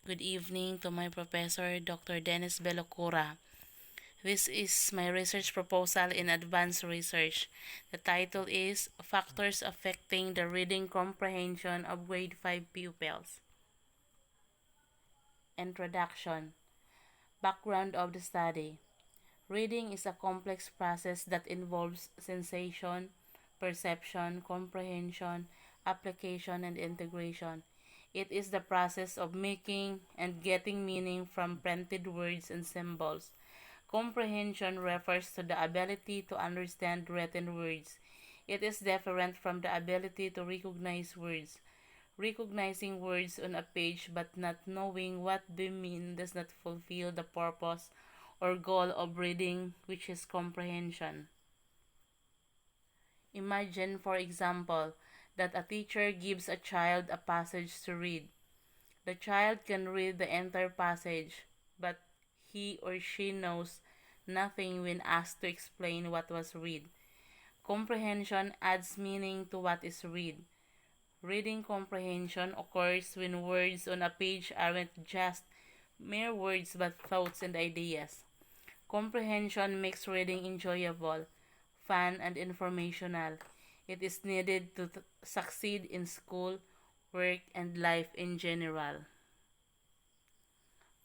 Good evening to my professor, Dr. Dennis Belocura. This is my research proposal in advanced research. The title is Factors Affecting the Reading Comprehension of Grade 5 Pupils. Introduction. Background of the study. Reading is a complex process that involves sensation, perception, comprehension, application, and integration. It is the process of making and getting meaning from printed words and symbols. Comprehension refers to the ability to understand written words. It is different from the ability to recognize words. Recognizing words on a page but not knowing what they mean does not fulfill the purpose or goal of reading, which is comprehension. Imagine, for example, that a teacher gives a child a passage to read. The child can read the entire passage, but he or she knows nothing when asked to explain what was read. Comprehension adds meaning to what is read. Reading comprehension occurs when words on a page aren't just mere words but thoughts and ideas. Comprehension makes reading enjoyable, fun, and informational. It is needed to succeed in school, work, and life in general.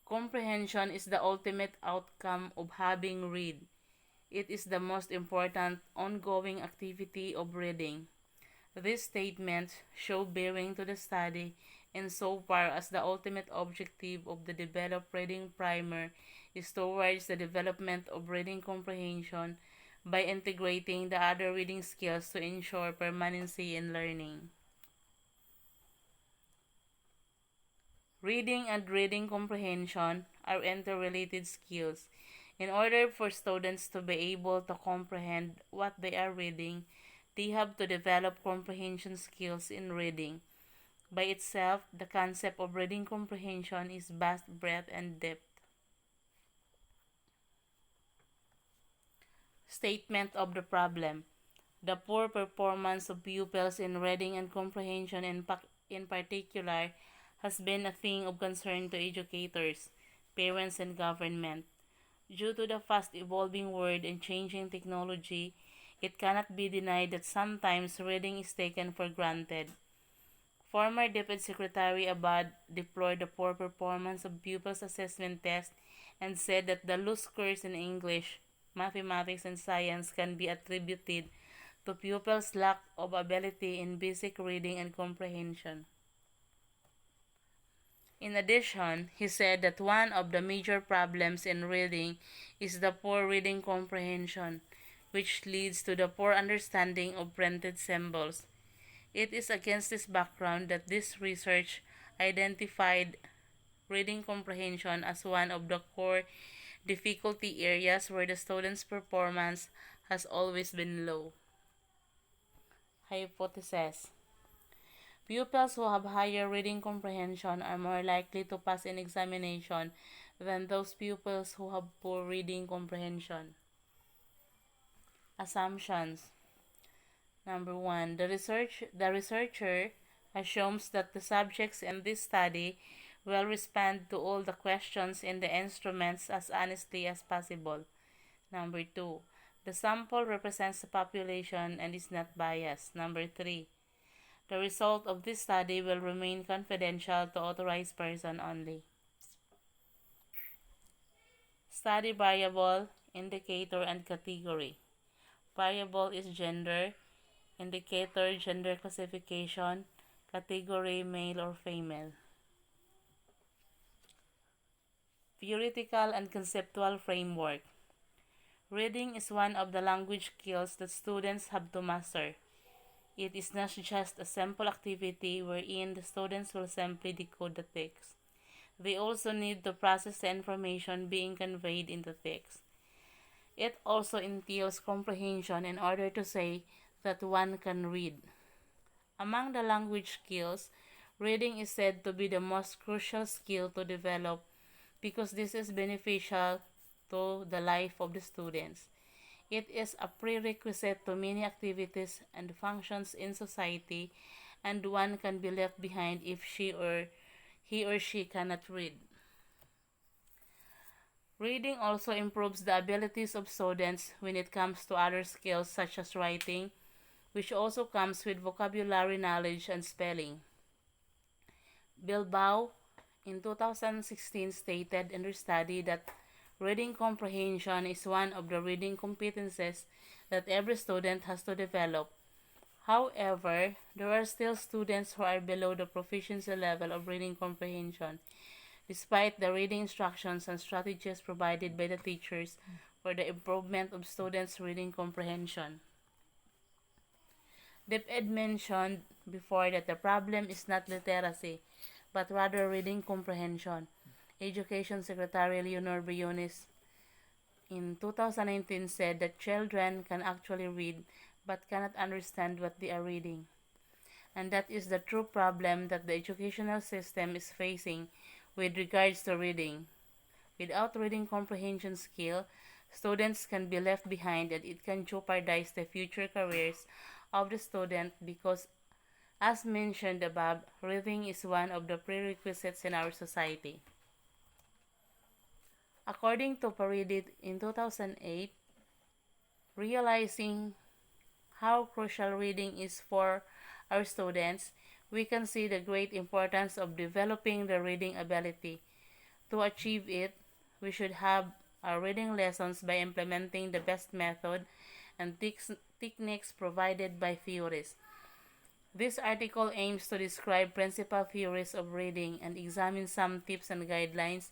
Comprehension is the ultimate outcome of having read. It is the most important ongoing activity of reading. These statements show bearing to the study insofar as the ultimate objective of the developed reading primer is towards the development of reading comprehension by integrating the other reading skills to ensure permanency in learning. Reading and reading comprehension are interrelated skills. In order for students to be able to comprehend what they are reading, they have to develop comprehension skills in reading. By itself, the concept of reading comprehension is vast breadth and depth. Statement of the problem. The poor performance of pupils in reading and comprehension in particular has been a thing of concern to educators, parents, and government. Due to the fast evolving world and changing technology, it cannot be denied that sometimes reading is taken for granted. Former Deputy Secretary Abad deplored the poor performance of pupils' assessment tests and said that the low scores in English, mathematics, and science can be attributed to pupils' lack of ability in basic reading and comprehension. In addition, he said that one of the major problems in reading is the poor reading comprehension, which leads to the poor understanding of printed symbols. It is against this background that this research identified reading comprehension as one of the core difficulty areas where the student's performance has always been low. Hypothesis. Pupils who have higher reading comprehension are more likely to pass in examination than those pupils who have poor reading comprehension. Assumptions. Number 1. The researcher assumes that the subjects in this study will respond to all the questions in the instruments as honestly as possible. Number 2. The sample represents the population and is not biased. Number 3. The result of this study will remain confidential to authorized person only. Study variable, indicator, and category. Variable is gender, indicator gender classification, category male or female. Theoretical and conceptual framework. Reading is one of the language skills that students have to master. It is not just a simple activity wherein the students will simply decode the text. They also need to process the information being conveyed in the text. It also entails comprehension in order to say that one can read. Among the language skills, reading is said to be the most crucial skill to develop because this is beneficial to the life of the students. It is a prerequisite to many activities and functions in society, and one can be left behind if she or he or she cannot read. Reading also improves the abilities of students when it comes to other skills such as writing, which also comes with vocabulary knowledge and spelling. Bilbao in 2016 stated in their study that reading comprehension is one of the reading competences that every student has to develop. However, there are still students who are below the proficiency level of reading comprehension, despite the reading instructions and strategies provided by the teachers for the improvement of students' reading comprehension. DepEd mentioned before that the problem is not literacy, but rather reading comprehension. Education Secretary Leonor Briones in 2019 said that children can actually read but cannot understand what they are reading. And that is the true problem that the educational system is facing with regards to reading. Without reading comprehension skill, students can be left behind and it can jeopardize the future careers of the student because, as mentioned above, reading is one of the prerequisites in our society. According to Paridit in 2008, realizing how crucial reading is for our students, we can see the great importance of developing the reading ability. To achieve it, we should have our reading lessons by implementing the best method and techniques provided by theorists. This article aims to describe principal theories of reading and examine some tips and guidelines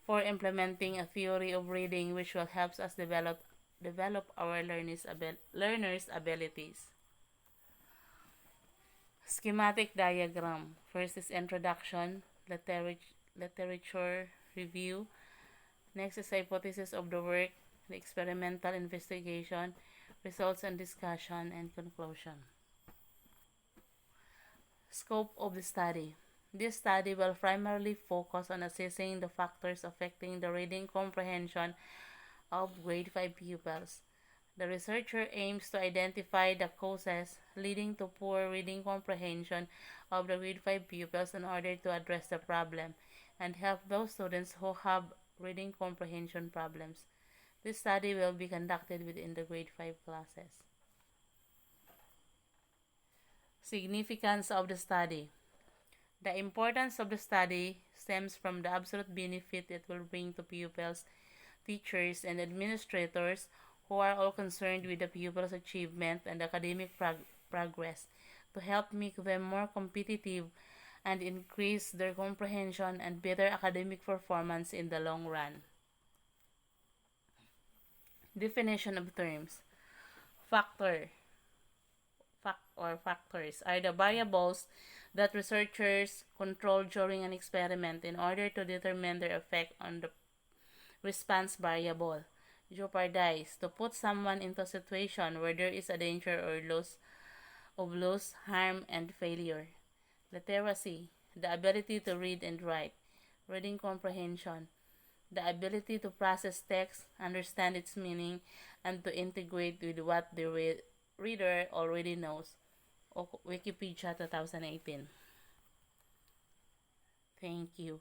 for implementing a theory of reading which will help us develop our learners' abilities. Schematic diagram. First is introduction, literature review. Next is hypothesis of the work, the experimental investigation, results and discussion, and conclusion. Scope of the study. This study will primarily focus on assessing the factors affecting the reading comprehension of grade 5 pupils. The researcher aims to identify the causes leading to poor reading comprehension of the grade 5 pupils in order to address the problem and help those students who have reading comprehension problems. This study will be conducted within the grade 5 classes. Significance of the study. The importance of the study stems from the absolute benefit it will bring to pupils, teachers, and administrators who are all concerned with the pupils' achievement and academic progress to help make them more competitive and increase their comprehension and better academic performance in the long run. Definition of terms. Factors are the variables that researchers control during an experiment in order to determine their effect on the response variable. Jeopardize, to put someone into a situation where there is a danger or loss, harm, and failure. Literacy, the ability to read and write. Reading comprehension, the ability to process text, understand its meaning, and to integrate with what the reader already knows. Wikipedia 2018. Thank you.